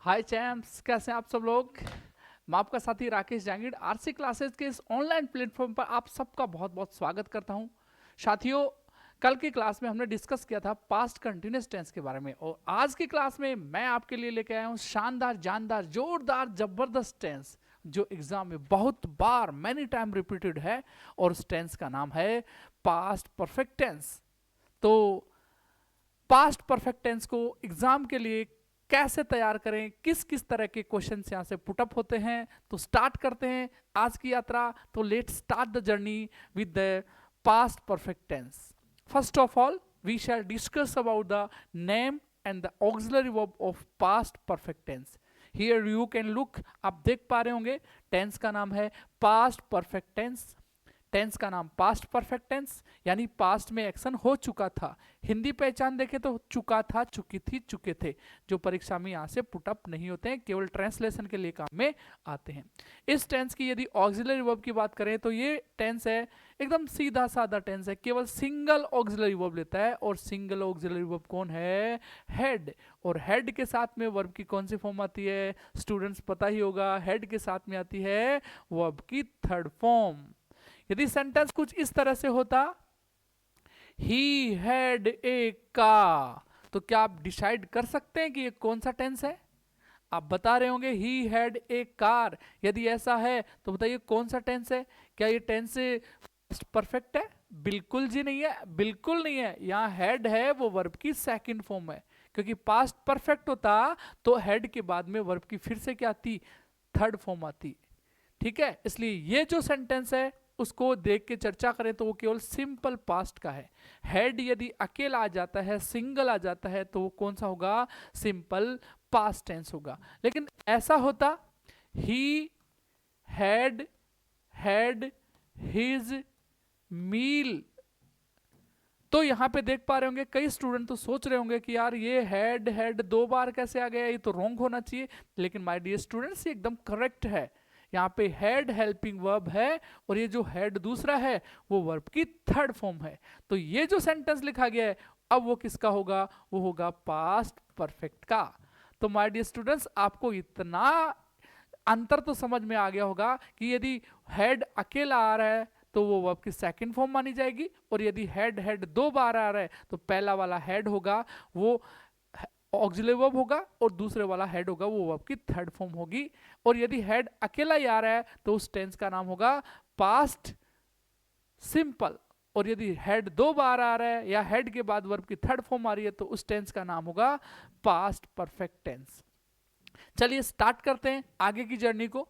हाय champs, कैसे हैं आप सब लोग। मैं आपका साथी राकेश जांगिड़ आरसी क्लासेस के इस ऑनलाइन प्लेटफॉर्म पर आप सबका बहुत बहुत स्वागत करता हूं। साथियों, कल की क्लास में हमने डिस्कस किया था पास्ट कंटिन्यूस टेंस के बारे में, और आज की क्लास में मैं आपके लिए लेके आया हूं शानदार, जानदार, जोरदार, जबरदस्त टेंस जो एग्जाम में बहुत बार मैनी टाइम रिपीटेड है, और उस टेंस का नाम है पास्ट परफेक्ट टेंस। तो पास्ट परफेक्ट टेंस को एग्जाम के लिए कैसे तैयार करें, किस किस तरह के क्वेश्चन यहाँ से पुटअप होते हैं, तो स्टार्ट करते हैं आज की यात्रा। तो let's start the journey with the past perfect tense. First of all we shall discuss about the name and the auxiliary verb of past perfect tense. Here you can look, आप देख पा रहे होंगे टेंस का नाम है past perfect tense. Tense का नाम पास्ट परफेक्ट टेंस, यानी पास्ट में एक्शन हो चुका था। हिंदी पहचान देखें तो चुका था, चुकी थी, चुके थे, जो परीक्षा में यहाँ से पुटअप नहीं होते हैं, केवल ट्रांसलेशन के लिए काम में आते हैं। इस टेंस की यदि ऑक्सिलरी वर्ब की बात करें तो ये टेंस है एकदम सीधा साधा टेंस है, केवल सिंगल ऑक्सिलरी वर्ब लेता है। और सिंगल ऑक्सिलरी वर्ब कौन है? हेड। और हेड के साथ में वर्ब की कौन सी फॉर्म आती है? स्टूडेंट्स पता ही होगा, हेड के साथ में आती है वर्ब की थर्ड फॉर्म। यदि सेंटेंस कुछ इस तरह से होता, ही हैड ए कार, तो क्या आप डिसाइड कर सकते हैं कि ये कौन सा टेंस है? आप बता रहे होंगे ही हैड ए कार। यदि ऐसा है तो बताइए कौन सा टेंस है? क्या ये टेंस परफेक्ट है? बिल्कुल जी नहीं है, बिल्कुल नहीं है। यहाँ हेड है वो वर्ब की सेकंड फॉर्म है, क्योंकि पास्ट परफेक्ट होता तो हेड के बाद में वर्ब की फिर से क्या आती? थर्ड फॉर्म आती। ठीक है, इसलिए ये जो सेंटेंस है उसको देख के चर्चा करें तो वो केवल सिंपल पास्ट का है। हेड यदि अकेला आ जाता है, सिंगल आ जाता है, तो वो कौन सा होगा? सिंपल पास्ट टेंस होगा। लेकिन ऐसा होता ही हैड हैड हिज मील, तो यहां पे देख पा रहे होंगे कई स्टूडेंट तो सोच रहे होंगे कि यार ये हेड हेड दो बार कैसे आ गया, ये तो रॉन्ग होना चाहिए। लेकिन माय डियर स्टूडेंट्स, ये एकदम करेक्ट है। यहाँ पे हेड हेल्पिंग वर्ब है, और ये जो हेड दूसरा है वो वर्ब की थर्ड फॉर्म है। तो ये जो सेंटेंस लिखा गया है अब वो किसका होगा? वो होगा पास्ट परफेक्ट का। तो माय डियर स्टूडेंट्स, आपको इतना अंतर तो समझ में आ गया होगा कि यदि हेड अकेला आ रहा है तो वो वर्ब की सेकंड फॉर्म मानी जाएगी, और यदि हेड हेड दो बार आ रहा है तो पहला वाला हेड होगा वो ऑक्सिलरी वर्ब होगा, और दूसरे वाला हेड होगा वो वर्ब की थर्ड फॉर्म होगी। और यदि हेड अकेला ही आ रहा है तो उस टेंस का नाम होगा पास्ट सिंपल। और यदि हेड दो बार आ रहा है या हेड के बाद वर्ब की थर्ड फॉर्म आ रही है तो उस टेंस का नाम होगा पास्ट परफेक्ट टेंस। चलिए स्टार्ट करते हैं आगे की जर्नी को।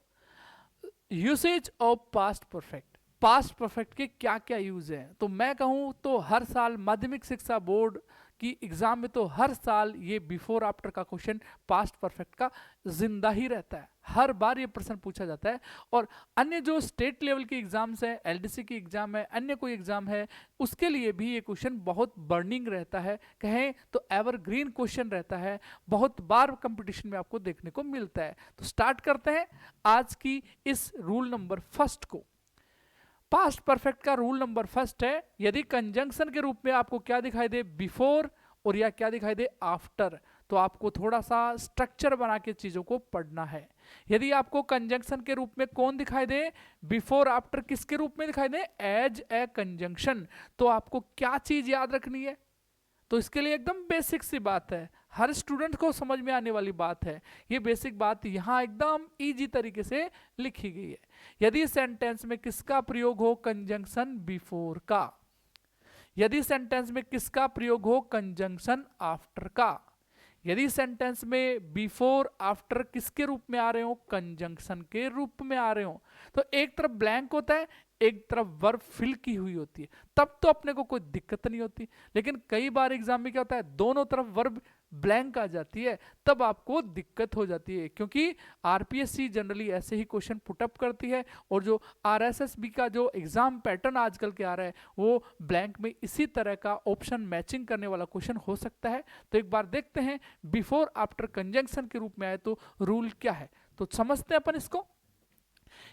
Usage of past perfect. Past perfect के क्या क्या यूज हैं? तो मैं कहूं तो हर साल माध्यमिक शिक्षा बोर्ड की एग्जाम में तो हर साल ये बिफोर आफ्टर का क्वेश्चन पास्ट परफेक्ट का जिंदा ही रहता है। हर बार ये प्रश्न पूछा जाता है। और अन्य जो स्टेट लेवल की एग्जाम्स है, एलडीसी की एग्जाम है, अन्य कोई एग्जाम है, उसके लिए भी ये क्वेश्चन बहुत बर्निंग रहता है, कहें तो एवरग्रीन क्वेश्चन रहता है, बहुत बार कंपटीशन में आपको देखने को मिलता है। तो स्टार्ट करते हैं आज की इस रूल नंबर फर्स्ट को। पास्ट परफेक्ट का रूल नंबर फर्स्ट है, यदि कंजंक्शन के रूप में आपको क्या दिखाई दे? बिफोर, और या क्या दिखाई दे? आफ्टर, तो आपको थोड़ा सा स्ट्रक्चर बना के चीजों को पढ़ना है। यदि आपको कंजंक्शन के रूप में कौन दिखाई दे? बिफोर आफ्टर किसके रूप में दिखाई दे? एज ए कंजंक्शन, तो आपको क्या चीज याद रखनी है? तो इसके लिए एकदम बेसिक सी बात है, हर स्टूडेंट को समझ में आने वाली बात है। ये बेसिक बात यहां एकदम इजी तरीके से लिखी गई है। यदि सेंटेंस में किसका प्रयोग हो? कंजंक्शन बिफोर का। यदि सेंटेंस में किसका प्रयोग हो? कंजंक्शन आफ्टर का। यदि सेंटेंस में बिफोर आफ्टर किसके रूप में आ रहे हो? कंजंक्शन के रूप में आ रहे हो। तो एक तरफ ब्लैंक होता है, एक तरफ वर्ब फिल की हुई होती है, तब तो अपने को कोई दिक्कत नहीं होती। लेकिन कई बार एग्जाम में क्या होता है, दोनों तरफ वर्ब ब्लैंक आ जाती है, तब आपको दिक्कत हो जाती है, क्योंकि आरपीएससी जनरली ऐसे ही क्वेश्चन पुटअप करती है। और जो आरएसएसबी का जो एग्जाम पैटर्न आजकल के आ रहा है वो ब्लैंक में इसी तरह का ऑप्शन मैचिंग करने वाला क्वेश्चन हो सकता है। तो एक बार देखते हैं बिफोर आफ्टर कंजंक्शन के रूप में आए तो रूल क्या है, तो समझते हैं अपन इसको।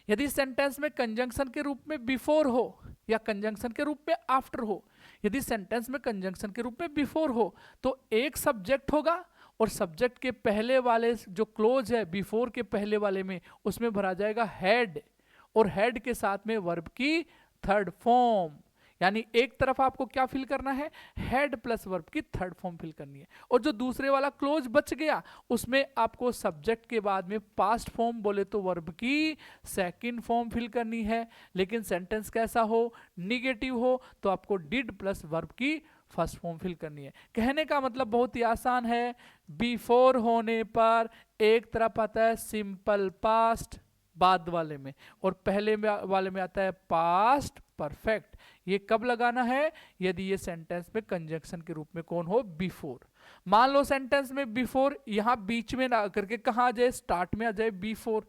यदि सेंटेंस में कंजंक्शन के रूप में बिफोर हो या कंजंक्शन के रूप में आफ्टर हो, यदि सेंटेंस में कंजंक्शन के रूप में बिफोर हो तो एक सब्जेक्ट होगा और सब्जेक्ट के पहले वाले जो क्लोज है बिफोर के पहले वाले में, उसमें भरा जाएगा हैड, और हैड के साथ में वर्ब की थर्ड फॉर्म। यानी एक तरफ आपको क्या फिल करना है, हैड प्लस वर्ब की थर्ड फॉर्म फिल करनी है, और जो दूसरे वाला क्लोज बच गया उसमें आपको सब्जेक्ट के बाद में पास्ट फॉर्म बोले तो वर्ब की सेकंड फॉर्म फिल करनी है। लेकिन सेंटेंस कैसा हो, निगेटिव हो, तो आपको डिड प्लस वर्ब की फर्स्ट फॉर्म फिल करनी है। कहने का मतलब बहुत ही आसान है, बिफोर होने पर एक तरफ आता है सिंपल पास्ट बाद वाले में, और पहले वाले में आता है पास्ट परफेक्ट। ये कब लगाना है, यदि ये सेंटेंस में कंजंक्शन के रूप में कौन हो, बिफोर। मान लो सेंटेंस में बिफोर यहां बीच में ना करके कहां आ जाए, स्टार्ट में आ जाए बिफोर,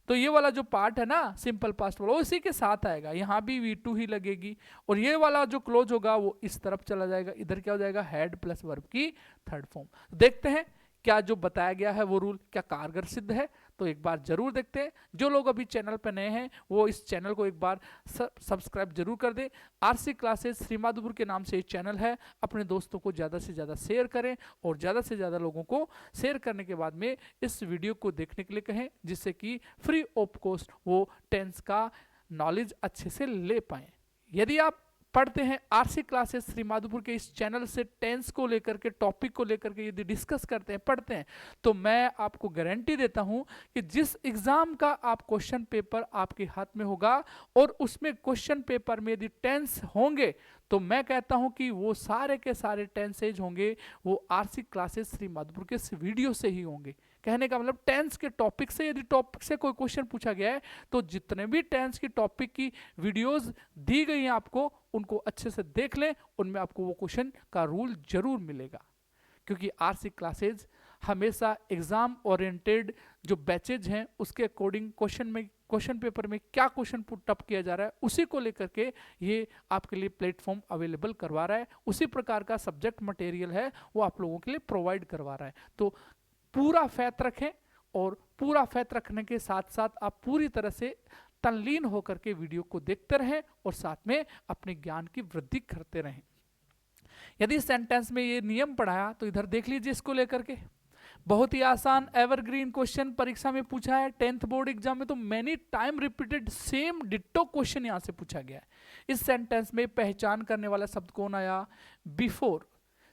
तो ये वाला जो पार्ट है ना सिंपल पास्ट वाला, उसी के साथ आएगा, यहां भी V2 ही लगेगी, और ये वाला जो क्लोज होगा वो इस तरफ चला जाएगा, इधर क्या हो जाएगा, हैड प्लस वर्ब की थर्ड फॉर्म। देखते हैं क्या जो बताया गया है वो रूल क्या कारगर सिद्ध है, तो एक बार जरूर देखते हैं। जो लोग अभी चैनल पर नए हैं वो इस चैनल को एक बार सब्सक्राइब जरूर कर दें। आरसी क्लासेस श्री माधोपुर के नाम से ये चैनल है, अपने दोस्तों को ज़्यादा से ज़्यादा शेयर करें, और ज़्यादा से ज़्यादा लोगों को शेयर करने के बाद में इस वीडियो को देखने के लिए कहें, जिससे कि फ्री ऑफ कॉस्ट वो टेंस का नॉलेज अच्छे से ले पाएँ। यदि आप पढ़ते हैं आरसी क्लासेस श्री माधोपुर के इस चैनल से टेंस को लेकर के, टॉपिक को लेकर के यदि डिस्कस करते हैं, पढ़ते हैं, तो मैं आपको गारंटी देता हूं कि जिस एग्जाम का आप क्वेश्चन पेपर आपके हाथ में होगा और उसमें क्वेश्चन पेपर में यदि टेंस होंगे, तो मैं कहता हूं कि वो सारे के सारे टेंसेज होंगे वो आरसी क्लासेस श्री माधोपुर के इस वीडियो से ही होंगे। कहने का मतलब टेंस के टॉपिक से, यदि टॉपिक से कोई क्वेश्चन पूछा गया है तो जितने भी टेंस की टॉपिक की वीडियोस दी गई हैं आपको, उनको अच्छे से देख लें, उनमें आपको वो क्वेश्चन का रूल जरूर मिलेगा। क्योंकि आरसी क्लासेज हमेशा एग्जाम ओरिएंटेड जो बैचेज हैं उसके अकॉर्डिंग क्वेश्चन पेपर में क्या क्वेश्चन पुट अप किया जा रहा है उसी को लेकर के ये आपके लिए प्लेटफॉर्म अवेलेबल करवा रहा है, उसी प्रकार का सब्जेक्ट मटेरियल है वो आप लोगों के लिए प्रोवाइड करवा रहा है। तो पूरा फैत रखें, और पूरा फैत रखने के साथ साथ आप पूरी तरह से तल्लीन होकर के वीडियो को देखते रहें और साथ में अपने ज्ञान की वृद्धि करते रहें। यदि सेंटेंस में ये नियम पढ़ाया तो इधर देख लीजिए, इसको लेकर के बहुत ही आसान एवरग्रीन क्वेश्चन परीक्षा में पूछा है, 10th बोर्ड एग्जाम में तो many time repeated same ditto question यहां से पूछा गया है। इस सेंटेंस में पहचान करने वाला शब्द कौन आया, बिफोर।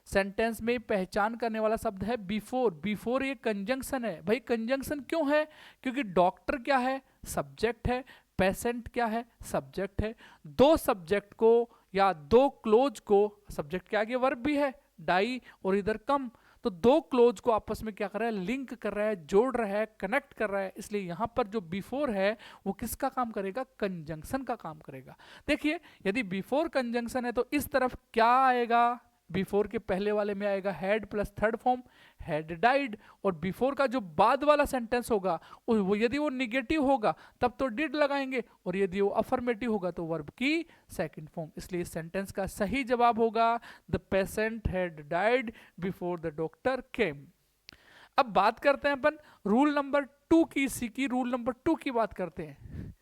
सेंटेंस में पहचान करने वाला शब्द है बिफोर। बिफोर ये कंजंक्शन है। भाई कंजंक्शन क्यों है, क्योंकि डॉक्टर क्या है, सब्जेक्ट है, पेशेंट क्या है, सब्जेक्ट है। दो सब्जेक्ट को या दो क्लोज को, सब्जेक्ट के आगे वर्ब भी है डाई और इधर कम, तो दो क्लोज को आपस में क्या कर रहा है, लिंक कर रहा है, जोड़ रहा है, कनेक्ट कर रहा है। इसलिए यहां पर जो बिफोर है वो किसका काम करेगा, कंजंक्शन का काम करेगा। देखिए यदि बिफोर कंजंक्शन है तो इस तरफ क्या आएगा, बिफोर के पहले वाले में आएगा had plus third form, had died. और बिफोर का जो बाद वाला सेंटेंस होगा वो यदि वो निगेटिव होगा तब तो डिड लगाएंगे, और यदि वो अफर्मेटिव होगा तो वर्ब की सेकंड फॉर्म। इसलिए इस सेंटेंस का सही जवाब होगा the patient had died before the doctor केम। अब बात करते हैं अपन रूल नंबर 2 की, इसी की रूल नंबर 2 की बात करते हैं।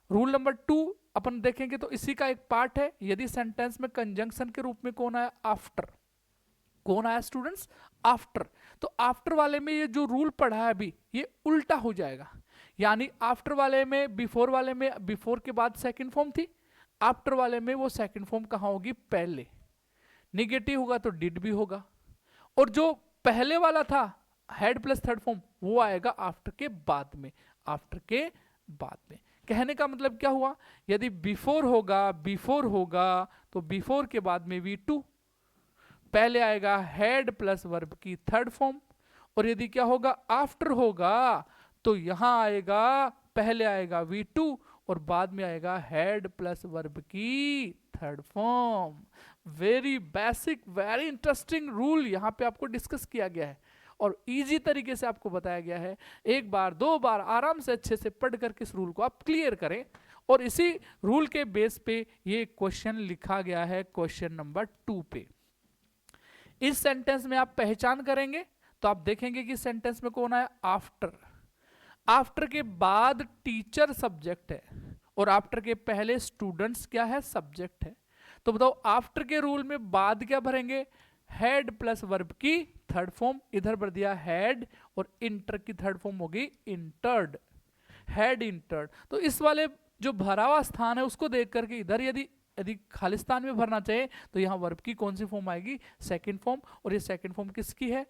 रूल नंबर 2 अपन देखेंगे तो इसी का एक पार्ट है। यदि सेंटेंस में कंजंक्शन के रूप में कौन आया, आफ्टर। कौन आया स्टूडेंट्स, आफ्टर। तो आफ्टर वाले में ये जो रूल पढ़ा है अभी ये उल्टा हो जाएगा। यानी आफ्टर वाले में, बिफोर वाले में बिफोर के बाद सेकंड फॉर्म थी, आफ्टर वाले में वो सेकंड फॉर्म कहां होगी, पहले। निगेटिव होगा तो डिड भी होगा, और जो पहले वाला था हेड प्लस थर्ड फॉर्म वो आएगा आफ्टर के बाद में, आफ्टर के बाद में। कहने का मतलब क्या हुआ, यदि बिफोर होगा तो बिफोर के बाद में V2, पहले आएगा हेड प्लस वर्ब की थर्ड फॉर्म, और यदि क्या होगा, आफ्टर होगा तो यहां आएगा, पहले आएगा V2 और बाद में आएगा हेड प्लस वर्ब की third form. Very basic, very interesting rule यहां पे आपको डिस्कस किया गया है और इजी तरीके से आपको बताया गया है। एक बार दो बार आराम से अच्छे से पढ़ करके इस रूल को आप क्लियर करें, और इसी रूल के बेस पे ये क्वेश्चन लिखा गया है, क्वेश्चन नंबर 2 पे। इस सेंटेंस में आप पहचान करेंगे तो आप देखेंगे कि सेंटेंस में कौन आया, आफ्टर। आफ्टर के बाद टीचर सब्जेक्ट है और आफ्टर के पहले स्टूडेंट्स क्या है, सब्जेक्ट है। तो बताओ आफ्टर के रूल में बाद क्या भरेंगे, हैड प्लस वर्ब की थर्ड फॉर्म, इधर भर दिया हैड, और इंटर की थर्ड फॉर्म होगी इंटर्ड, हैड इंटर्ड। तो इस वाले जो भरा हुआ स्थान है उसको देख करके इधर यदि यदि खालिस्तान में भरना चाहे तो यहाँ वर्ब की कौन सी फॉर्म आएगी, सेकंड फॉर्म, और ये सेकंड फॉर्म किसकी है,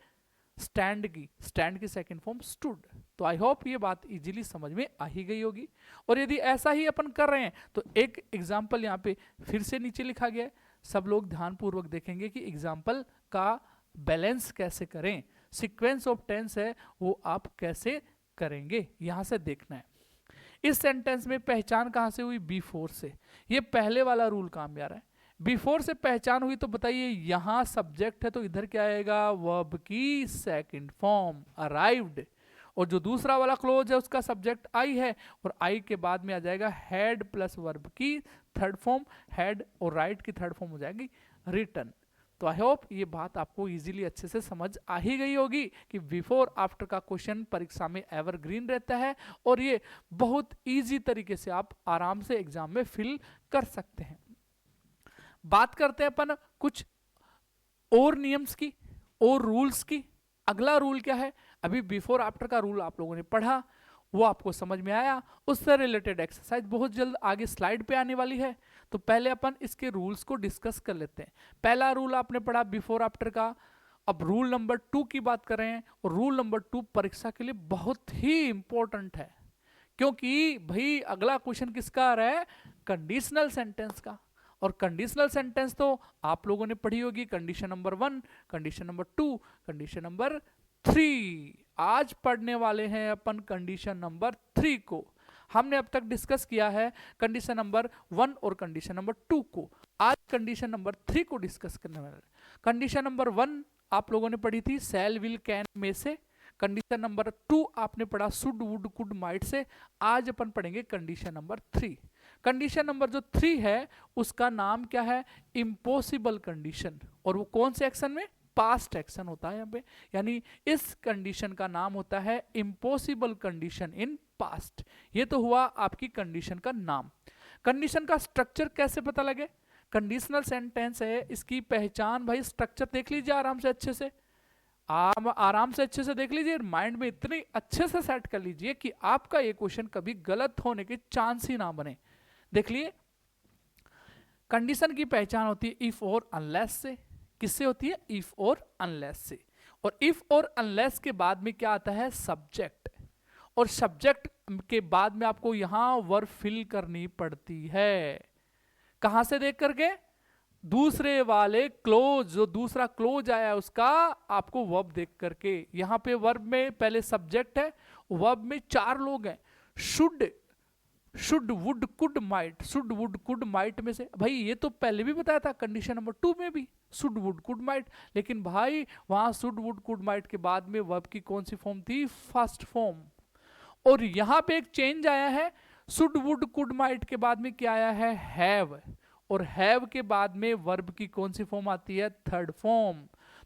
स्टैंड की, स्टैंड की सेकंड फॉर्म स्टूड। तो आई होप ये बात इजीली समझ में आ ही गई होगी। और यदि ऐसा ही अपन कर रहे हैं तो एक एग्जाम्पल यहाँ पे फिर से नीचे लिखा गया है, सब लोग ध्यानपूर्वक देखेंगे कि एग्जाम्पल का बैलेंस कैसे करें, सीक्वेंस ऑफ टेंस है वो आप कैसे करेंगे, यहां से देखना है। इस सेंटेंस में पहचान कहां से हुई, बिफोर से, ये पहले वाला रूल काम में आ रहा है। बिफोर से पहचान हुई तो बताइए यहां सब्जेक्ट है तो इधर क्या आएगा, वर्ब की सेकंड फॉर्म अराइव्ड, और जो दूसरा वाला क्लोज है उसका सब्जेक्ट आई है, और आई के बाद में आ जाएगा हैड प्लस वर्ब की थर्ड फॉर्म, हैड और राइट की थर्ड फॉर्म हो जाएगी रिटर्न। तो आई होप ये बात आपको इजीली अच्छे से समझ आ ही गई होगी कि बिफोर आफ्टर का क्वेश्चन परीक्षा में एवरग्रीन रहता है, और ये बहुत इजी तरीके से आप आराम से एग्जाम में फिल कर सकते हैं। बात करते हैं अपन कुछ और नियम्स की और रूल्स की। अगला रूल क्या है, अभी बिफोर आफ्टर का रूल आप लोगों ने पढ़ा, वो आपको समझ में आया, उससे रिलेटेड एक्सरसाइज बहुत जल्द आगे स्लाइड पे आने वाली है। तो पहले अपन इसके रूल्स को डिस्कस कर लेते हैं। पहला रूल आपने पढ़ा बिफोर आफ्टर का, अब रूल नंबर 2 की बात कर रहे हैं, और रूल नंबर 2 परीक्षा के लिए बहुत ही इंपॉर्टेंट है, क्योंकि भाई अगला क्वेश्चन किसका आ रहा है, कंडीशनल सेंटेंस का। और कंडीशनल सेंटेंस तो आप लोगों ने पढ़ी होगी, condition number 1, condition number 2, condition number 3। आज पढ़ने वाले हैं अपन कंडीशन नंबर 3 को। हमने अब तक डिस्कस किया है कंडीशन नंबर 1 और कंडीशन नंबर 2 को, आज कंडीशन नंबर 3 को डिस्कस करने वाले हैं। कंडीशन नंबर 1 आप लोगों ने पढ़ी थी सेल, विल, कैन में से। कंडीशन नंबर 2 आपने पढ़ा should, would, could, might say. आज अपन पढ़ेंगे कंडीशन नंबर 3। कंडीशन नंबर जो 3 है उसका नाम क्या है, इम्पॉसिबल कंडीशन, और वो कौन से एक्शन में, पास्ट एक्शन होता है यहाँ पे, यानी इस कंडीशन का नाम होता है इम्पॉसिबल कंडीशन इन पास्ट। ये तो हुआ आपकी कंडीशन का नाम। कंडीशन का स्ट्रक्चर कैसे पता लगे, कंडीशनल सेंटेंस है, इसकी पहचान भाई स्ट्रक्चर देख लीजिए आराम से, अच्छे से आराम से अच्छे से देख लीजिए, माइंड में इतने अच्छे से सेट कर लीजिए कि आपका ये क्वेश्चन कभी गलत होने के चांस ही ना बने। देख लिए, कंडीशन की पहचान होती है इफ और अनलेस से। किससे होती है, इफ और अनलेस से। और इफ और अनलेस के बाद में क्या आता है, सब्जेक्ट, और सब्जेक्ट के बाद में आपको यहां वर्ब फिल करनी पड़ती है। कहां से देख करके, दूसरे वाले क्लोज, जो दूसरा क्लोज आया उसका आपको वर्ब देख करके। यहां पे वर्ब में पहले सब्जेक्ट है, वर्ब में 4 लोग हैं, should, should, would, could, might. Should, would, could, might में से भाई ये तो पहले भी बताया था कंडीशन नंबर 2 में भी, शुड, वुड, कुड, माइट। लेकिन भाई वहां शुड, वुड, कुड, माइट के बाद में वर्ब की कौन सी फॉर्म थी, फर्स्ट फॉर्म। और यहां पे एक चेंज आया है, शुड, वुड, कुड, माइट के बाद में क्या आया है, हैव, और हैव के बाद में वर्ब की कौन सी फॉर्म आती है, थर्ड फॉर्म।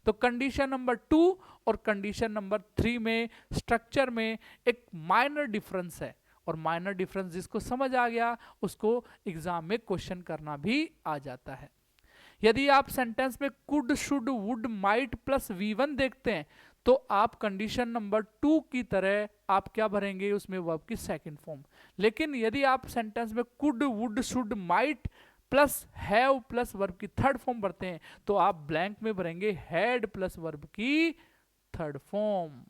तो कंडीशन नंबर 2 और कंडीशन नंबर 3 में स्ट्रक्चर में एक माइनर डिफरेंस है, और माइनर डिफरेंस जिसको समझ आ गया उसको एग्जाम में क्वेश्चन करना भी आ जाता है। यदि आप सेंटेंस में could, should, would, might plus V1 देखते हैं तो आप कंडीशन नंबर 2 की तरह आप क्या भरेंगे, उसमें वर्ब की सेकंड फॉर्म। लेकिन यदि आप सेंटेंस में could, would, should, might plus have plus verb की थर्ड फॉर्म भरते हैं तो आप ब्लैंक में भरेंगे हैड प्लस वर्ब की थर्ड फॉर्म।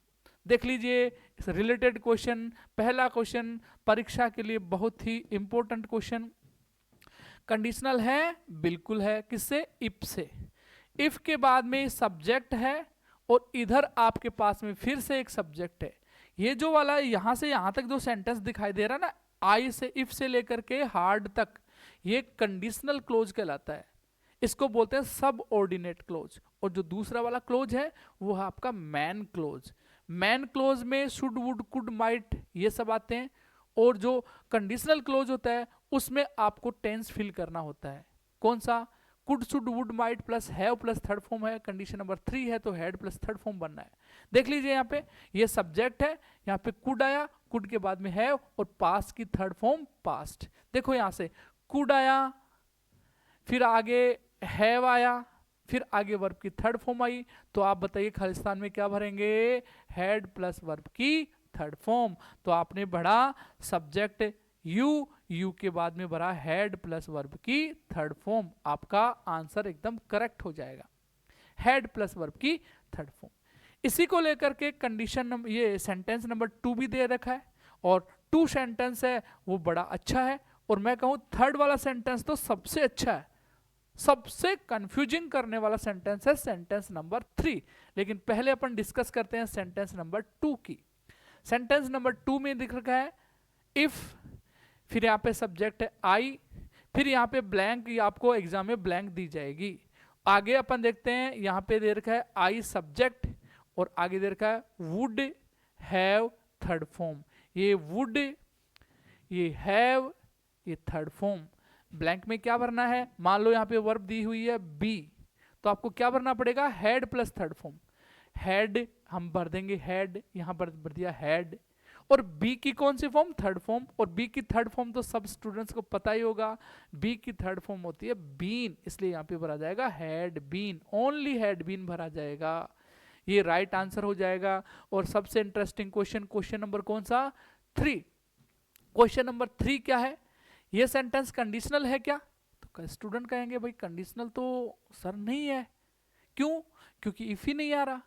देख लीजिए रिलेटेड क्वेश्चन, पहला क्वेश्चन परीक्षा के लिए बहुत ही इंपॉर्टेंट क्वेश्चन। कंडीशनल है, बिल्कुल है, किससे, इफ से। इफ के बाद में सब्जेक्ट है और इधर आपके पास में फिर से एक सब्जेक्ट है। ये जो वाला यहां से यहां तक जो सेंटेंस दिखाई दे रहा है ना, आई से, इफ से लेकर के हार्ड तक, ये कंडीशनल क्लोज कहलाता है। इसको बोलते हैं सब ऑर्डिनेट क्लोज। और जो दूसरा वाला क्लोज है वो है आपका मैन क्लोज। मैन क्लोज में शुड, वुड, कुड, माइट ये सब आते हैं, और जो कंडीशनल क्लोज होता है उसमें आपको टेंस फिल करना होता है। कौन सा, could, should, would, might plus have plus third form है, कंडीशन नंबर 3 है तो हैड प्लस थर्ड फॉर्म बनना है। देख लीजिए यहाँ पे ये सब्जेक्ट है, यहाँ पे कुड आया, कुड के बाद में हैव, और पास्ट की थर्ड फॉर्म पास्ट। देखो यहाँ से कुड आया, फिर आगे हैव आया, फिर आगे वर्ब की थर्ड फॉर्म आई, तो आप बताइए खालिस्तान में क्या भरेंगे, हैड प्लस वर्ब की थर्ड फॉर्म। तो आपने भरा सब्जेक्ट यू के बाद में भरा हैड प्लस वर्ब की थर्ड फॉर्म, आपका आंसर एकदम करेक्ट हो जाएगा, हैड प्लस वर्ब की थर्ड फॉर्म। इसी को लेकर के कंडीशन नंबर, ये सेंटेंस नंबर 2 भी दे रखा है, और 2 सेंटेंस है वो बड़ा अच्छा है, और मैं कहूं थर्ड वाला सेंटेंस तो सबसे अच्छा है। सबसे कंफ्यूजिंग करने वाला सेंटेंस है सेंटेंस नंबर 3, लेकिन पहले अपन डिस्कस करते हैं सेंटेंस नंबर 2 की। सेंटेंस नंबर 2 में दिख रखा है इफ, फिर यहाँ पे सब्जेक्ट है आई, फिर यहाँ पे ब्लैंक, आपको एग्जाम में ब्लैंक दी जाएगी। आगे अपन देखते हैं, यहाँ पे दे रखा है आई सब्जेक्ट, और आगे दे रखा है वुड हैव थर्ड फॉर्म। ये वुड, ये हैव, ये थर्ड फॉर्म। ब्लैंक में क्या भरना है, मान लो यहाँ पे वर्ब दी हुई है बी, तो आपको क्या भरना पड़ेगा, had plus third form. Had हम भर देंगे हैड, यहाँ पर भर दिया हैड, और बी की कौन सी फॉर्म, थर्ड फॉर्म। और बी की थर्ड फॉर्म तो सब स्टूडेंट्स को पता ही होगा, बी की थर्ड फॉर्म होती है बीन, इसलिए यहाँ पे भरा जाएगा had been, only had been भरा जाएगा, ये राइट आंसर हो जाएगा। और सबसे इंटरेस्टिंग क्वेश्चन, क्वेश्चन नंबर कौन सा, 3। क्वेश्चन नंबर 3 क्या है, ये सेंटेंस कंडीशनल है क्या, तो स्टूडेंट कहेंगे भाई कंडीशनल तो सर नहीं है, क्यों, क्योंकि इफ ही नहीं आ रहा।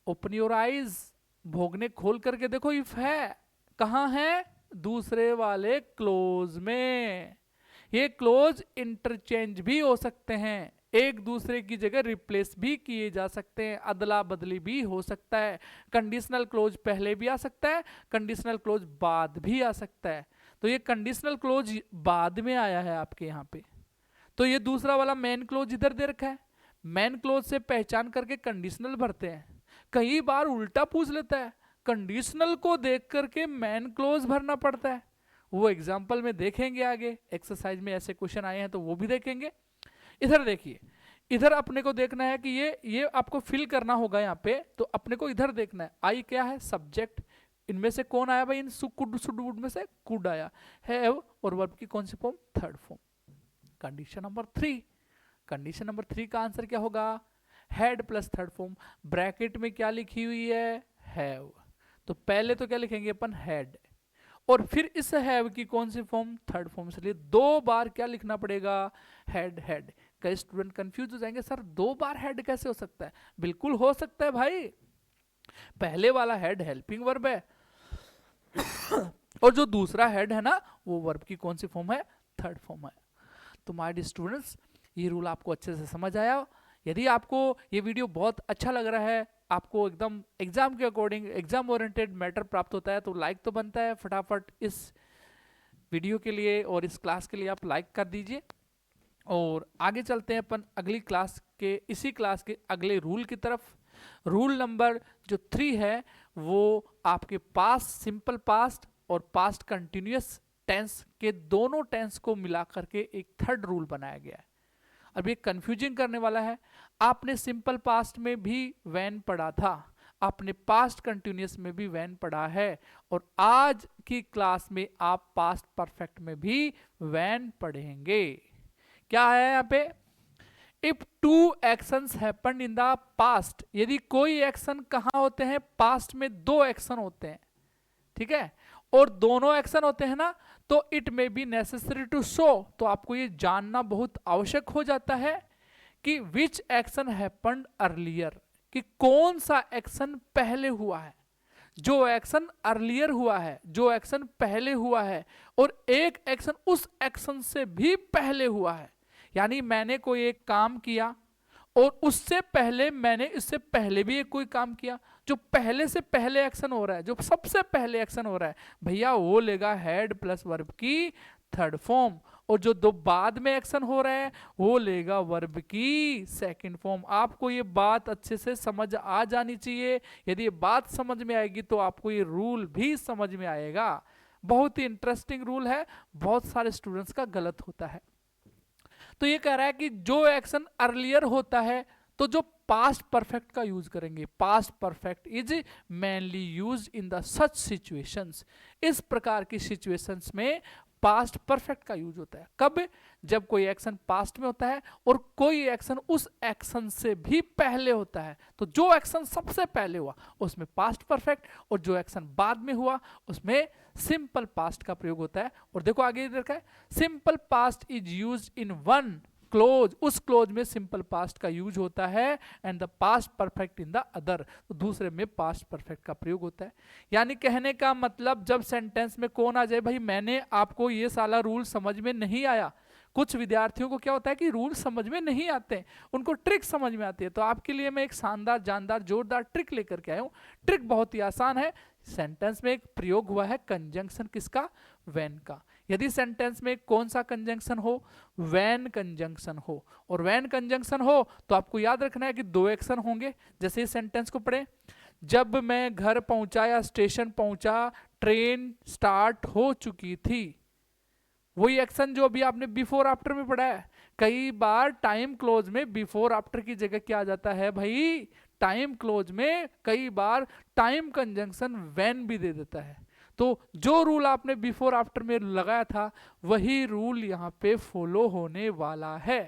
ओपन योर आईज, भोगने खोल करके देखो, इफ है, कहाँ है, दूसरे वाले क्लोज में। ये क्लोज इंटरचेंज भी हो सकते हैं, एक दूसरे की जगह रिप्लेस भी किए जा सकते हैं, अदला बदली भी हो सकता है। कंडीशनल क्लोज पहले भी आ सकता है, कंडीशनल क्लोज बाद भी आ सकता है। तो ये कंडीशनल क्लोज बाद में आया है आपके यहाँ पे, तो ये दूसरा वाला मेन क्लोज इधर दे रखा है, मेन क्लोज से पहचान करके कंडीशनल भरते हैं। कई बार उल्टा पूछ लेता है, कंडीशनल को देख करके मेन क्लोज भरना पड़ता है, वो एग्जाम्पल में देखेंगे, आगे एक्सरसाइज में ऐसे क्वेश्चन आए हैं तो वो भी देखेंगे। इधर देखिए, इधर अपने को देखना है कि ये आपको फिल करना होगा यहाँ पे, तो अपने को इधर देखना है, आई क्या है सब्जेक्ट, इनमें से कौन आया भाई, इन कुड शुड वुड में से कुड आया, हैव और वर्ब की कौन सी form, third form. Condition number 3, condition number 3 का आंसर क्या होगा, had plus third form. Bracket में क्या लिखी हुई है, हैव, तो पहले तो क्या लिखेंगे अपन, हैड, और फिर इस हैव की कौन सी फॉर्म, थर्ड फॉर्म, इसलिए 2 बार क्या लिखना पड़ेगा, हैड हैड। कई स्टूडेंट कंफ्यूज हो जाएंगे, सर 2 बार हैड कैसे हो सकता है, बिल्कुल हो सकता है भाई, पहले वाला हैड हेल्पिंग वर्ब है और जो दूसरा हेड है ना, वो वर्ब की कौन सी फॉर्म है, थर्ड फॉर्म है। तो माय डियर स्टूडेंट्स, ये रूल आपको अच्छे से समझ आया। यदि आपको ये वीडियो बहुत अच्छा लग रहा है, आपको एकदम एग्जाम के अकॉर्डिंग एग्जाम ओरिएंटेड मैटर प्राप्त होता है, तो लाइक तो बनता है, फटाफट इस वीडियो के लिए और इस क्लास के लिए आप लाइक कर दीजिए। और आगे चलते हैं अपन अगली क्लास के, इसी क्लास के अगले रूल की तरफ। रूल नंबर जो 3 है वो आपके पास्ट सिंपल पास्ट और पास्ट कंटिन्यूअस टेंस के दोनों टेंस को मिला करके एक थर्ड रूल बनाया गया है। अब ये कंफ्यूजिंग करने वाला है, आपने सिंपल पास्ट में भी वैन पढ़ा था, आपने पास्ट कंटिन्यूअस में भी वैन पढ़ा है, और आज की क्लास में आप पास्ट परफेक्ट में भी वैन पढ़ेंगे। क्या है यहाँ पे, if 2 actions happened in the past, यदि कोई एक्शन कहाँ होते हैं, पास्ट में 2 एक्शन होते हैं, ठीक है, और दोनों एक्शन होते हैं ना, तो it may be necessary to show, तो आपको ये जानना बहुत आवश्यक हो जाता है कि विच एक्शन हैपेंड अर्लियर, कि कौन सा एक्शन पहले हुआ है। जो एक्शन अर्लियर हुआ है, जो एक्शन पहले हुआ है, और एक एक्शन उस एक्शन से भी पहले हुआ है, यानी मैंने कोई एक काम किया और उससे पहले मैंने इससे पहले भी एक कोई काम किया, जो पहले से पहले एक्शन हो रहा है, जो सबसे पहले एक्शन हो रहा है, भैया वो लेगा हेड प्लस वर्ब की थर्ड फॉर्म, और जो 2 बाद में एक्शन हो रहा है वो लेगा वर्ब की सेकंड फॉर्म। आपको ये बात अच्छे से समझ आ जानी चाहिए, यदि ये बात समझ में आएगी तो आपको ये रूल भी समझ में आएगा। बहुत ही इंटरेस्टिंग रूल है, बहुत सारे स्टूडेंट्स का गलत होता है। तो ये कह रहा है कि जो एक्शन अर्लियर होता है तो जो पास्ट परफेक्ट का यूज करेंगे, past perfect is mainly used in the such situations, इस प्रकार की सिचुएशंस में पास्ट परफेक्ट का यूज होता है। कब? जब कोई एक्शन पास्ट में होता है और कोई एक्शन उस एक्शन से भी पहले होता है। तो जो एक्शन सबसे पहले हुआ उसमें पास्ट परफेक्ट, और जो एक्शन बाद में हुआ उसमें सिंपल पास्ट का प्रयोग होता है। और देखो आगे इधर का है, simple past is used in one clause, उस क्लोज में सिंपल पास्ट का यूज होता है, and the past perfect in the other, तो दूसरे में पास्ट परफेक्ट का प्रयोग होता है। यानी कहने का मतलब जब सेंटेंस में कौन आ जाए, भाई मैंने आपको ये साला रूल समझ में नहीं आया। कुछ विद्यार्थियों को क्या होता है कि रूल समझ में नहीं आते, उनको ट्रिक समझ में आती है। तो आपके लिए मैं एक शानदार जानदार जोरदार ट्रिक लेकर के आया हूं। ट्रिक बहुत ही आसान है। सेंटेंस में एक प्रयोग हुआ है कंजंक्शन किसका? व्हेन का। यदि सेंटेंस में कौन सा कंजंक्शन हो? व्हेन कंजंक्शन हो। और व्हेन कंजंक्शन हो तो आपको याद रखना है कि दो एक्शन होंगे। जैसे इस सेंटेंस को पढ़े, जब मैं घर पहुंचा या स्टेशन पहुंचा ट्रेन स्टार्ट हो चुकी थी। वही एक्शन जो अभी आपने बिफोर आफ्टर में पढ़ा है। कई बार टाइम क्लोज में बिफोर आफ्टर की जगह क्या आ जाता है भाई? टाइम क्लोज में कई बार टाइम कंजंक्शन व्हेन भी दे देता है। तो जो रूल आपने बिफोर आफ्टर में लगाया था वही रूल यहाँ पे फॉलो होने वाला है।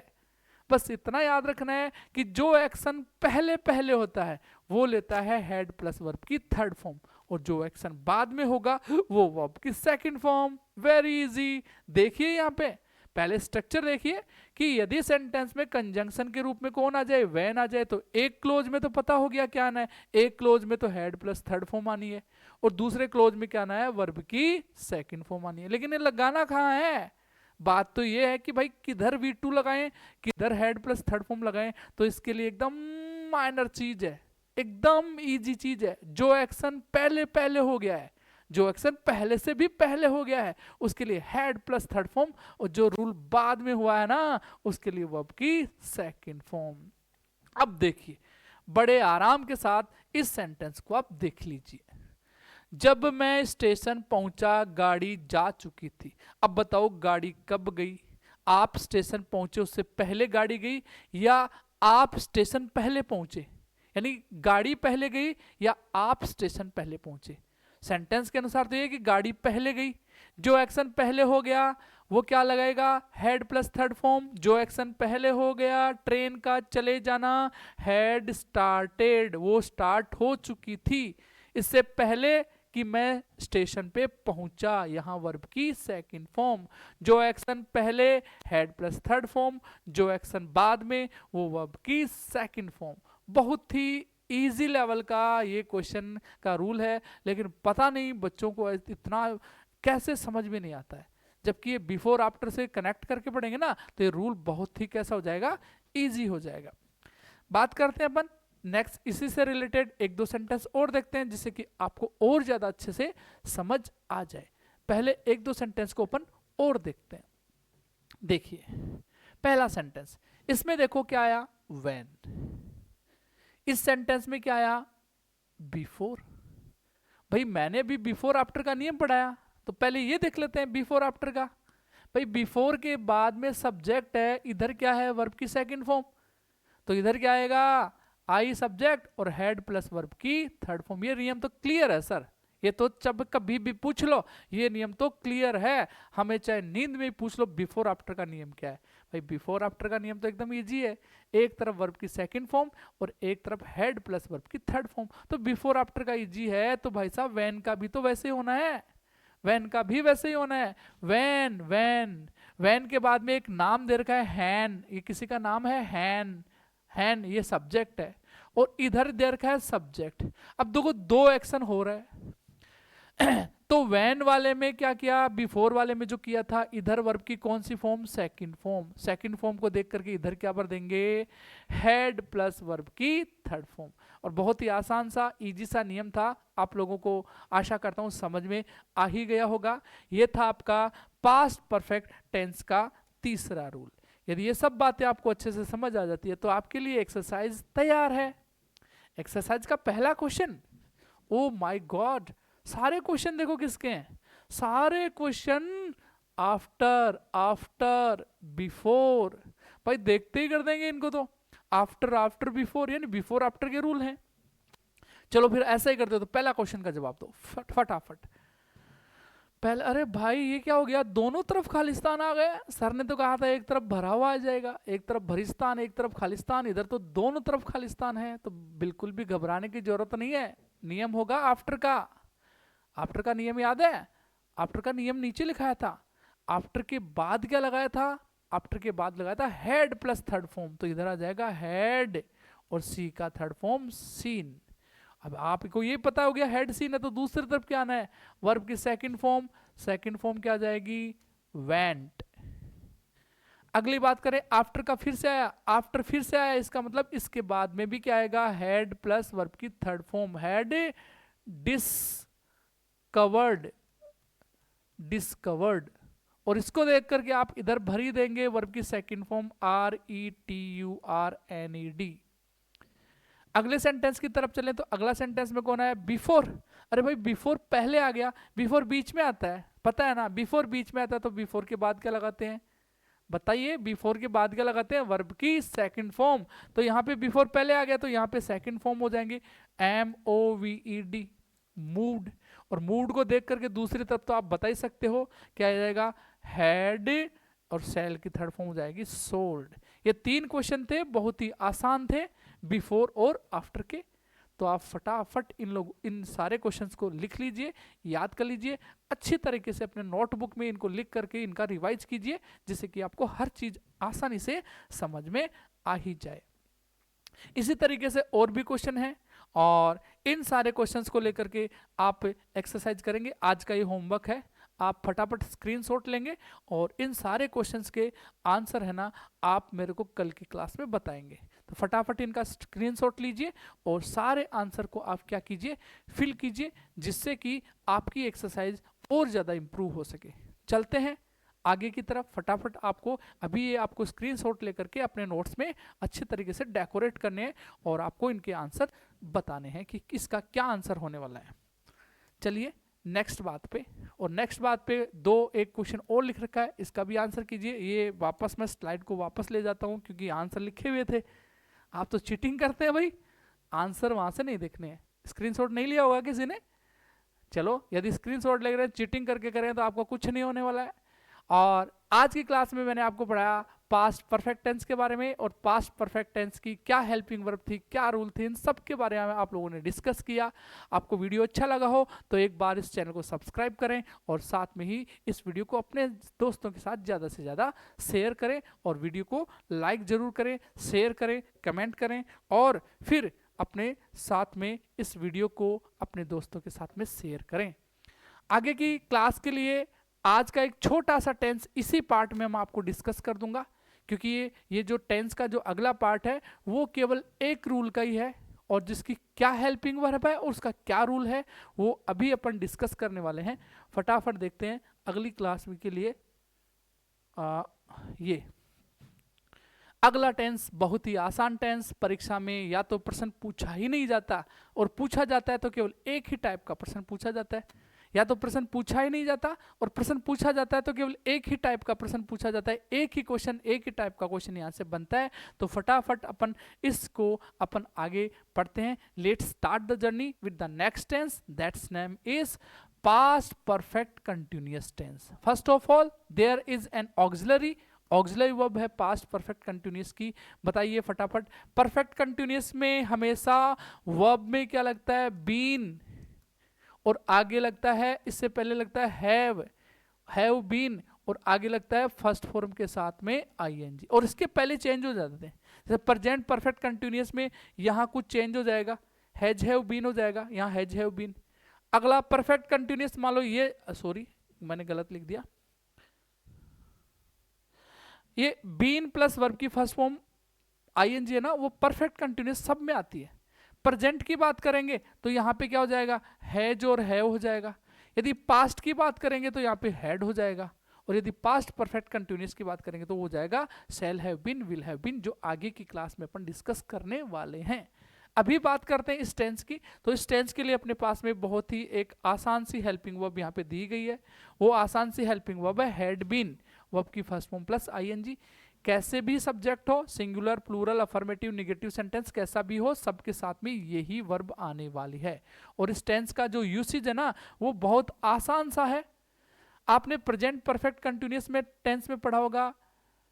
बस इतना याद रखना है कि जो एक्शन पहले पहले होता है वो लेता है हेड प्लस वर्ब की थर्ड फॉर्म, और जो एक्शन बाद में होगा वो वर्ब की सेकंड फॉर्म। Very easy. देखिए यहाँ पे पहले स्ट्रक्चर देखिए कि यदि सेंटेंस में कंजंक्शन के रूप में कौन आ जाए? व्हेन आ जाए। तो एक क्लोज में तो पता हो गया क्या आना है, एक क्लोज में तो हेड प्लस थर्ड फॉर्म आनी है, और दूसरे क्लोज में क्या आना है? वर्ब की सेकंड फॉर्म आनी है। लेकिन ये लगाना कहाँ है? बात तो ये है कि भाई किधर V2 लगाएं, किधर हेड प्लस थर्ड फॉर्म लगाएं। तो इसके लिए एकदम माइनर चीज है, एकदम इजी चीज है। जो एक्शन पहले पहले हो गया है, जो एक्शन पहले से भी पहले हो गया है, उसके लिए हेड प्लस थर्ड फॉर्म, और जो रूल बाद में हुआ है ना उसके लिए वर्ब की सेकंड फॉर्म। अब देखिए बड़े आराम के साथ इस सेंटेंस को आप देख लीजिए। जब मैं स्टेशन पहुंचा गाड़ी जा चुकी थी। अब बताओ गाड़ी कब गई? आप स्टेशन पहुंचे उससे पहले गाड़ी गई, या आप स्टेशन पहले पहुंचे? यानी गाड़ी पहले गई या आप स्टेशन पहले पहुंचे? सेंटेंस के अनुसार तो ये कि गाड़ी पहले गई। जो एक्शन पहले हो गया वो क्या लगाएगा? Head plus third form. जो एक्शन पहले हो गया ट्रेन का चले जाना, हेड स्टार्टेड, वो स्टार्ट हो चुकी थी इससे पहले कि मैं स्टेशन पे पहुंचा, यहां वर्ब की सेकंड फॉर्म। जो एक्शन पहले हेड प्लस थर्ड फॉर्म, जो एक्शन बाद में वो वर्ब की सेकंड फॉर्म। बहुत ही इजी लेवल का ये क्वेश्चन का रूल है, लेकिन पता नहीं बच्चों को इतना कैसे समझ में नहीं आता है। जबकि ये बिफोर आफ्टर से कनेक्ट करके पढ़ेंगे ना तो ये रूल बहुत ही कैसा हो जाएगा? इजी हो जाएगा। बात करते हैं अपन नेक्स्ट इसी से रिलेटेड एक दो सेंटेंस और देखते हैं जिससे कि आपको और ज्यादा अच्छे से समझ आ जाए। पहले एक दो सेंटेंस को अपन और देखते हैं। देखिए पहला सेंटेंस, इसमें देखो क्या आया? व्हेन। इस सेंटेंस में क्या आया? बिफोर। भाई मैंने भी बिफोर आफ्टर का नियम पढ़ाया, तो पहले ये देख लेते हैं बिफोर आफ्टर का। भाई बिफोर के बाद में सब्जेक्ट है, इधर क्या है? वर्ब की सेकंड फॉर्म। तो इधर क्या आएगा? आई सब्जेक्ट और हेड प्लस वर्ब की थर्ड फॉर्म। ये नियम तो क्लियर है सर, ये तो जब कभी भी पूछ लो ये नियम तो क्लियर है। हमें चाहे नींद में पूछ लो बिफोर आफ्टर का नियम क्या है। भाई बिफोर आफ्टर का नियम तो एकदम इजी है, एक तरफ वर्ब की सेकंड फॉर्म और एक तरफ हेड प्लस वर्ब की थर्ड फॉर्म। तो बिफोर आफ्टर का इजी है, तो भाई साहब व्हेन का भी तो वैसे ही होना है, व्हेन का भी वैसे ही होना है। व्हेन व्हेन व्हेन के बाद में एक नाम दे रखा है हैन, ये किसी का नाम है हैन, हैन ये सब्जेक्ट है, और इधर दे रखा है सब्जेक्ट। अब देखो दो एक्शन हो रहा है तो व्हेन वाले में क्या किया? बिफोर वाले में जो किया था, इधर वर्ब की कौन सी form? Second form. Second form को देख करके इधर क्या भर देंगे? हेड प्लस वर्ब की थर्ड फॉर्म। और बहुत ही आसान सा इजी सा नियम था, आप लोगों को आशा करता हूं समझ में आ ही गया होगा। यह था आपका पास्ट परफेक्ट टेंस का तीसरा रूल। यदि ये सब बातें आपको अच्छे से समझ आ जाती है तो आपके लिए एक्सरसाइज तैयार है। एक्सरसाइज का पहला क्वेश्चन, ओ माय गॉड, सारे क्वेश्चन देखो किसके हैं? सारे क्वेश्चन आफ्टर आफ्टर बिफोर। भाई देखते ही कर देंगे इनको तो, आफ्टर आफ्टर बिफोर यानी बिफोर आफ्टर के रूल हैं। चलो फिर ऐसा ही करते हो, तो पहला क्वेश्चन का जवाब दो फटाफट। पहले, अरे भाई ये क्या हो गया, दोनों तरफ खालिस्तान आ गया। सर ने तो कहा था एक तरफ भरा हुआ आ जाएगा, एक तरफ भरिस्तान एक तरफ खालिस्तान, इधर तो दोनों तरफ खालिस्तान है, तो बिल्कुल भी घबराने की जरूरत नहीं है। नियम होगा आफ्टर का। आफ्टर का नियम याद है? आफ्टर का नियम नीचे लिखाया था। आफ्टर के बाद क्या लगाया था? आफ्टर के बाद लगाया था हेड प्लस थर्ड फॉर्म, तो इधर आ जाएगा हेड और सी का थर्ड फॉर्म सीन। अब आपको ये पता हो गया हेड सीन है, तो दूसरी तरफ क्या आना है? वर्ब की सेकंड फॉर्म, सेकंड फॉर्म क्या आ जाएगी? वेंट। अगली बात करें, आफ्टर का फिर से आया, आफ्टर फिर से आया, इसका मतलब इसके बाद में भी क्या आएगा? हेड प्लस वर्ब की third form, head discovered, discovered. और इसको देख करके आप इधर भर ही देंगे वर्ब की सेकंड फॉर्म RETURNED। अगले सेंटेंस की तरफ चलें तो अगला सेंटेंस में कौन है? बिफोर। अरे भाई बिफोर पहले आ गया, बिफोर बीच में आता है, पता है ना? बिफोर बीच में आता है तो बिफोर के बाद क्या लगाते हैं? बताइए, बिफोर के बाद क्या लगाते हैं? वर्ब की सेकंड फॉर्म। तो यहाँ पे बिफोर पहले आ गया तो यहाँ पे सेकंड फॉर्म हो जाएंगे MOVED, मूव्ड। और मूव्ड को देख करके दूसरी तरफ तो आप बता ही सकते हो क्या आ जाएगा? हैड, और सेल की थर्ड फॉर्म हो जाएगी सोल्ड। ये 3 क्वेश्चन थे, बहुत ही आसान थे बिफोर और आफ्टर के। तो आप फटाफट इन सारे क्वेश्चंस को लिख लीजिए, याद कर लीजिए, अच्छी तरीके से अपने नोटबुक में इनको लिख करके इनका रिवाइज कीजिए, जिससे कि आपको हर चीज आसानी से समझ में आ ही जाए। इसी तरीके से और भी क्वेश्चन हैं, और इन सारे क्वेश्चंस को लेकर के आप एक्सरसाइज करेंगे। आज का ये होमवर्क है, आप फटाफट स्क्रीनशॉट लेंगे और इन सारे क्वेश्चंस के आंसर है ना, आप मेरे को कल की क्लास में बताएंगे। तो फटाफट इनका स्क्रीनशॉट लीजिए और सारे आंसर को आप क्या कीजिए? फिल कीजिए, जिससे कि आपकी एक्सरसाइज और ज़्यादा इंप्रूव हो सके। चलते हैं आगे की तरफ। फटाफट आपको अभी ये आपको स्क्रीनशॉट लेकर के अपने नोट्स में अच्छे तरीके से डेकोरेट करने हैं और आपको इनके आंसर बताने हैं कि इसका क्या आंसर होने वाला है। चलिए नेक्स्ट बात पे, और नेक्स्ट बात पे एक क्वेश्चन और लिख रखा है, इसका भी आंसर कीजिए। ये वापस मैं स्लाइड को वापस ले जाता हूँ क्योंकि आंसर लिखे हुए थे। आप तो चीटिंग करते हैं भाई, आंसर वहां से नहीं देखने हैं। स्क्रीनशॉट नहीं लिया होगा किसी ने? चलो, यदि स्क्रीनशॉट ले रहे हैं, चीटिंग करके करें तो आपको कुछ नहीं होने वाला है। और आज की क्लास में मैंने आपको पढ़ाया पास्ट परफेक्ट टेंस के बारे में, और पास्ट परफेक्ट टेंस की क्या हेल्पिंग वर्ब थी, क्या रूल थे, इन सब के बारे में आप लोगों ने डिस्कस किया। आपको वीडियो अच्छा लगा हो तो एक बार इस चैनल को सब्सक्राइब करें, और साथ में ही इस वीडियो को अपने दोस्तों के साथ ज़्यादा से ज़्यादा शेयर करें, और वीडियो को लाइक ज़रूर करें, शेयर करें, कमेंट करें, और फिर अपने साथ में इस वीडियो को अपने दोस्तों के साथ में शेयर करें। आगे की क्लास के लिए आज का एक छोटा सा टेंस इसी पार्ट में मैं आपको डिस्कस कर दूंगा, क्योंकि ये जो टेंस का जो अगला पार्ट है वो केवल एक रूल का ही है, और जिसकी क्या हेल्पिंग वर्ब है और उसका क्या रूल है वो अभी अपन डिस्कस करने वाले हैं। फटाफट देखते हैं अगली क्लास के लिए। ये अगला टेंस बहुत ही आसान टेंस, परीक्षा में या तो प्रश्न पूछा ही नहीं जाता, और पूछा जाता है तो केवल एक ही टाइप का प्रश्न पूछा जाता है, या तो प्रश्न पूछा ही नहीं जाता, और प्रश्न पूछा जाता है तो केवल एक ही टाइप का प्रश्न पूछा जाता है। एक ही क्वेश्चन, एक ही टाइप का क्वेश्चन यहाँ से बनता है। तो फटाफट इसको अपन आगे पढ़ते हैं। Let's start the journey with the next tense, that's name is past perfect continuous tense. First of all there is an auxiliary, auxiliary verb है पास्ट परफेक्ट कंटिन्यूअस की। बताइए फटाफट, परफेक्ट कंटिन्यूअस में हमेशा वर्ब में क्या लगता है? बीन, और आगे लगता है, इससे पहले लगता है हैव बीन, और आगे लगता है फर्स्ट फॉर्म के साथ में ING, और इसके पहले चेंज हो जाते हैं। जैसे प्रेजेंट परफेक्ट कंटिन्यूअस में यहाँ कुछ चेंज हो जाएगा, हैज हैव बीन हो जाएगा, यहाँ हैज हैव बीन। अगला परफेक्ट कंटिन्यूअस, मान लो ये, सॉरी मैंने गलत लिख दिया, ये बीन प्लस वर्ब की फर्स्ट फॉर्म ING है ना, वो परफेक्ट कंटिन्यूअस सब में आती है। प्रेजेंट की बात करेंगे तो यहाँ पे क्या हो जाएगा? हैज और हैव हो जाएगा। यदि पास्ट की बात करेंगे तो यहाँ पे हैड हो जाएगा, और यदि पास्ट परफेक्ट कंटिन्यूअस की बात करेंगे तो वो जाएगा shall have been, will have been, जो आगे की क्लास में अपन डिस्कस करने वाले हैं। अभी बात करते हैं इस टेंस की। तो इस टेंस के लिए अपने पास में बहुत ही एक आसान सी हेल्पिंग वर्ब यहाँ पे दी गई है। वो आसान सी हेल्पिंग वर्ब है हैड बीन, वर्ब की फर्स्ट फॉर्म प्लस ING। कैसे भी सब्जेक्ट हो, singular, plural, affirmative, negative sentence कैसा भी हो, सबके साथ में यही वर्ब आने वाली है। और इस टेंस का जो यूसेज है ना वो बहुत आसान सा है। आपने प्रेजेंट परफेक्ट कंटिन्यूअस में टेंस में पढ़ा होगा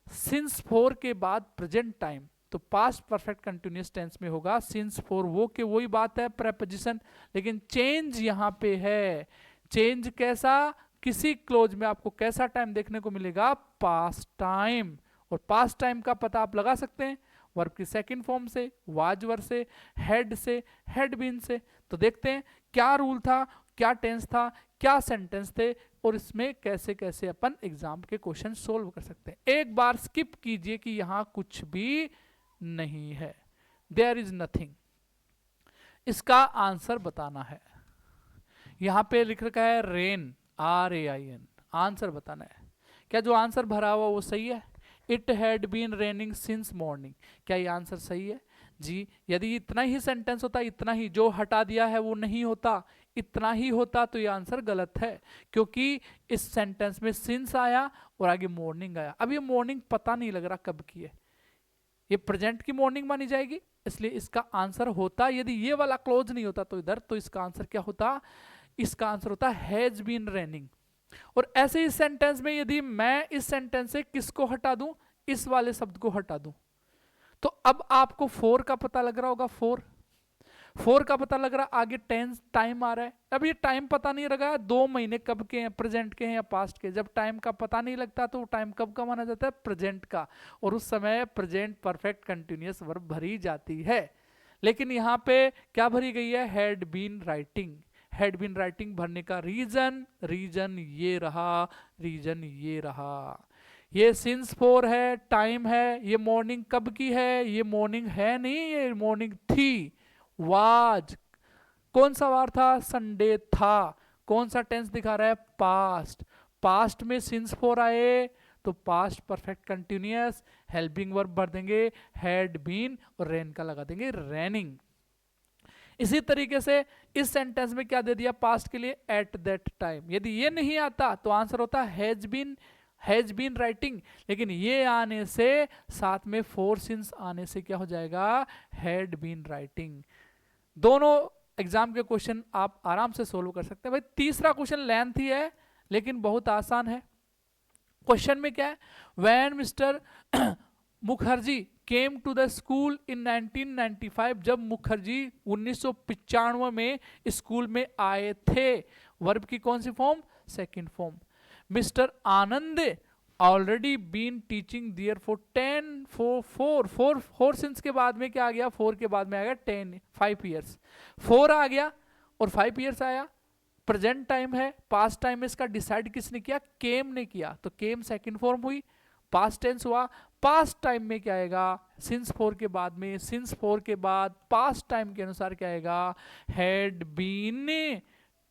सिंस फोर के बाद प्रेजेंट टाइम, तो पास्ट परफेक्ट कंटिन्यूअस टेंस में होगा सिंस फोर, वो के वही बात है प्रेपोजिशन, लेकिन चेंज यहां पे है। चेंज कैसा, किसी क्लोज में आपको कैसा टाइम देखने को मिलेगा, पास्ट टाइम। और पास्ट टाइम का पता आप लगा सकते हैं वर्ब की सेकंड फॉर्म से, वाज वर्ब से, हेड से, हैड बीन से। तो देखते हैं क्या रूल था, क्या टेंस था, क्या सेंटेंस थे, और इसमें कैसे कैसे अपन एग्जाम के क्वेश्चन सोल्व कर सकते हैं। एक बार स्किप कीजिए कि यहां कुछ भी नहीं है, देयर इज नथिंग। इसका आंसर बताना है। यहां पे लिख रखा है रेन, RAIN, आंसर बताना है। क्या जो आंसर भरा हुआ वो सही है? It had been raining since morning, क्या ये आंसर सही है जी? यदि इतना ही सेंटेंस होता, इतना ही, जो हटा दिया है वो नहीं होता, इतना ही होता, तो ये आंसर गलत है, क्योंकि इस सेंटेंस में सिंस आया और आगे मॉर्निंग आया। अब ये मॉर्निंग पता नहीं लग रहा कब की है, ये प्रेजेंट की मॉर्निंग मानी जाएगी, इसलिए इसका आंसर होता, यदि ये वाला क्लोज नहीं होता तो इधर, तो इसका आंसर क्या होता, इसका आंसर होता हैज बीन रेनिंग। और ऐसे ही सेंटेंस में यदि मैं इस सेंटेंस से किसको हटा दूं, इस वाले शब्द को हटा दूं, तो अब आपको फोर का पता लग रहा होगा, फोर का पता लग रहा, आगे टेंस टाइम आ रहा है। अब ये टाइम पता नहीं लगा 2 महीने कब के हैं, प्रेजेंट के हैं या पास्ट के। जब टाइम का पता नहीं लगता तो टाइम कब का माना जाता है, प्रेजेंट का, और उस समय प्रेजेंट परफेक्ट कंटिन्यूअस वर्ब भरी जाती है। लेकिन यहाँ पे क्या भरी गई है, had been writing. Had been writing भरने का रीजन ये रहा, ये सिंस फोर है, टाइम है, ये मॉर्निंग कब की है, ये मॉर्निंग है नहीं, ये मॉर्निंग थी। वाज, कौन सा वार था, संडे था। कौन सा टेंस दिखा रहा है, पास्ट। पास्ट में सिंस फोर आए तो past perfect continuous, helping verb भर देंगे हैड बीन, और रेन का लगा देंगे रेनिंग। इसी तरीके से इस सेंटेंस में क्या दे दिया पास्ट के लिए, एट दैट टाइम। यदि ये नहीं आता तो आंसर होता हैज बीन राइटिंग, लेकिन ये आने से, साथ में फोर सिंस आने से क्या हो जाएगा, हैड बीन राइटिंग। दोनों एग्जाम के क्वेश्चन आप आराम से सोल्व कर सकते हैं। भाई तीसरा क्वेश्चन लेंथ ही है लेकिन बहुत आसान है। क्वेश्चन में क्या है, when mister Mukherjee came to the school in 1995, जब मुखर्जी 1995 में स्कूल में आए थे। वर्ब की कौन सी form, second form. Mister Anand already been teaching there for four since के बाद में क्या आ गया, 4 के बाद में आ गया 5 ईयर्स। 4 आ गया और 5 ईयर्स आया, प्रेजेंट टाइम है, पास्ट टाइम इसका डिसाइड किसने किया, केम ने किया, तो केम सेकंड फॉर्म हुई, पास्ट टेंस हुआ। पास्ट टाइम में क्या आएगा, सिंस 4 के बाद में, सिंस 4 के बाद पास्ट टाइम के अनुसार क्या आएगा, had been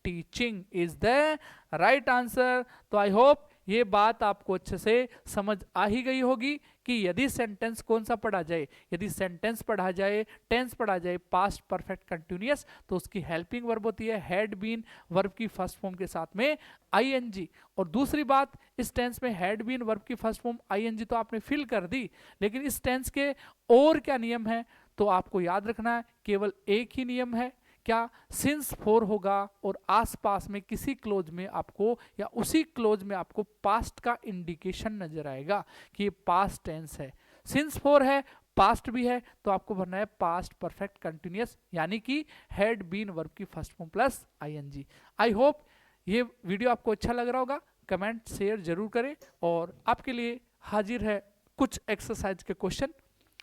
teaching is the right answer. तो आई होप ये बात आपको अच्छे से समझ आ ही गई होगी कि यदि सेंटेंस कौन सा पढ़ा जाए, यदि सेंटेंस पढ़ा जाए, टेंस पढ़ा जाए पास्ट परफेक्ट कंटिन्यूअस, तो उसकी हेल्पिंग वर्ब होती है हैड बीन, वर्ब की फर्स्ट फॉर्म के साथ में आईएनजी। और दूसरी बात, इस टेंस में हैड बीन वर्ब की फर्स्ट फॉर्म आईएनजी तो आपने फिल कर दी, लेकिन इस टेंस के और क्या नियम है, तो आपको याद रखना है केवल एक ही नियम है, क्या, सिंस 4 होगा और आसपास में किसी क्लोज में आपको या उसी क्लोज में आपको पास्ट का इंडिकेशन नजर आएगा कि ये पास्ट टेंस है। सिंस 4 है, पास्ट भी है, तो आपको भरना है पास्ट परफेक्ट कंटिन्यूअस, यानी कि हैड बीन वर्ब की first form plus I N G. I hope ये वीडियो आपको अच्छा लग रहा होगा, कमेंट शेयर जरूर करें, और आपके लिए हाजिर है कुछ एक्सरसाइज के क्वेश्चन,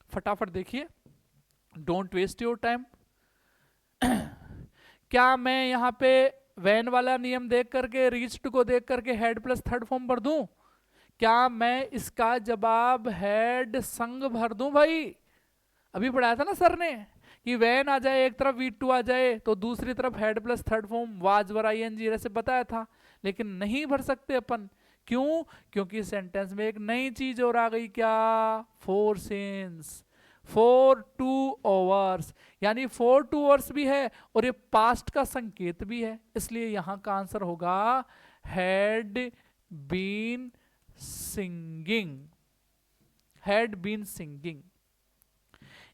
फटाफट देखिए, डोंट वेस्ट योर टाइम। क्या मैं यहाँ पे वैन वाला नियम देख करके, रीच्ड को देख करके हेड प्लस थर्ड फॉर्म भर दूं? क्या मैं इसका जवाब हेड संग भर दूं? भाई अभी पढ़ाया था ना सर ने कि वैन आ जाए एक तरफ, V2 आ जाए तो दूसरी तरफ had plus third form was were I N G, ऐसे बताया था, लेकिन नहीं भर सकते अपन। क्यों? क्योंकि सेंटेंस में एक नई चीज और आ गई, क्या, फोर सिंस, 4 2 ओवर्स, यानी 4 2 ओवर्स भी है और ये पास्ट का संकेत भी है, इसलिए यहां का आंसर होगा had been singing, had been singing.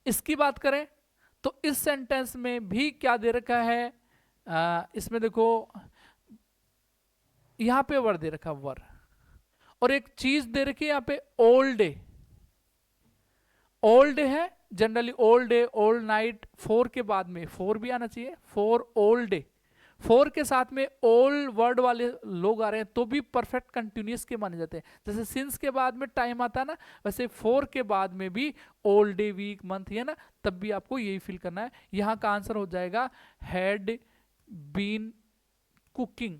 इसकी बात करें तो इस सेंटेंस में भी क्या दे रखा है, इसमें देखो यहां पे वर दे रखा वर, और एक चीज दे रखी है यहां पे ओल्ड डे। ओल्ड डे है generally, old day, old night, 4 के बाद में 4 भी आना चाहिए, 4 ओल्ड डे। 4 के साथ में ओल्ड वर्ड वाले लोग आ रहे हैं तो भी परफेक्ट कंटिन्यूस के माने जाते हैं। जैसे सिंस के बाद में टाइम आता है ना, वैसे 4 के बाद में भी ओल्ड डे, वीक, मंथ है ना, तब भी आपको यही फील करना है। यहां का आंसर हो जाएगा had been cooking.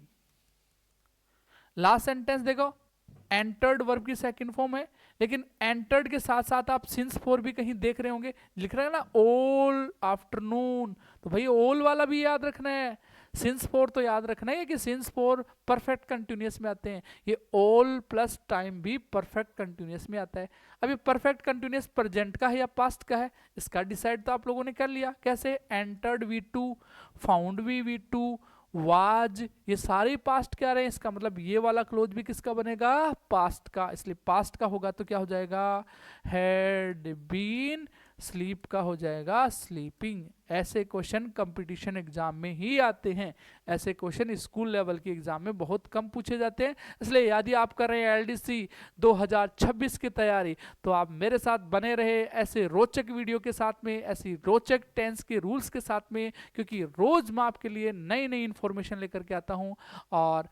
Last sentence देखो, एंटर्ड वर्ब की सेकंड फॉर्म है, लेकिन एंटर्ड के साथ साथ आप सिंस 4 भी कहीं देख रहे होंगे, लिख रहे हैं ना ऑल आफ्टरनून, तो भाई ऑल वाला भी याद रखना है। सिंस 4 तो याद रखना है कि सिंस 4 परफेक्ट कंटिन्यूस में आते हैं, ये ऑल प्लस टाइम भी परफेक्ट कंटिन्यूस में आता है। अभी परफेक्ट कंटिन्यूस प्रेजेंट का है या पास्ट का है, इसका डिसाइड तो आप लोगों ने कर लिया। कैसे? एंटर्ड V2, फाउंड भी V2, वाज, ये सारे पास्ट क्या रहे हैं, इसका मतलब ये वाला क्लोज भी किसका बनेगा? पास्ट का। इसलिए पास्ट का होगा तो क्या हो जाएगा? Had been. स्लीप का हो जाएगा स्लीपिंग। ऐसे क्वेश्चन कंपटीशन एग्जाम में ही आते हैं, ऐसे क्वेश्चन स्कूल लेवल के एग्जाम में बहुत कम पूछे जाते हैं। इसलिए यदि आप कर रहे हैं LDC 2026 की तैयारी, तो आप मेरे साथ बने रहे ऐसे रोचक वीडियो के साथ में, ऐसी रोचक टेंस के रूल्स के साथ में, क्योंकि रोज मैं आपके लिए नई नई इंफॉर्मेशन लेकर के आता हूँ। और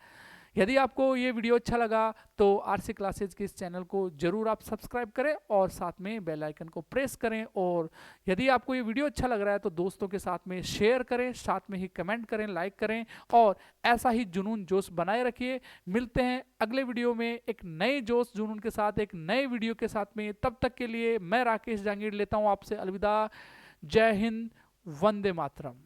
यदि आपको ये वीडियो अच्छा लगा तो RC क्लासेज के इस चैनल को जरूर आप सब्सक्राइब करें और साथ में बेल आइकन को प्रेस करें। और यदि आपको ये वीडियो अच्छा लग रहा है तो दोस्तों के साथ में शेयर करें, साथ में ही कमेंट करें, लाइक करें, और ऐसा ही जुनून जोश बनाए रखिए। मिलते हैं अगले वीडियो में एक नए जोश जुनून के साथ, एक नए वीडियो के साथ में। तब तक के लिए मैं राकेश जांगीड़ लेता हूँ आपसे अलविदा। जय हिंद, वंदे मातरम।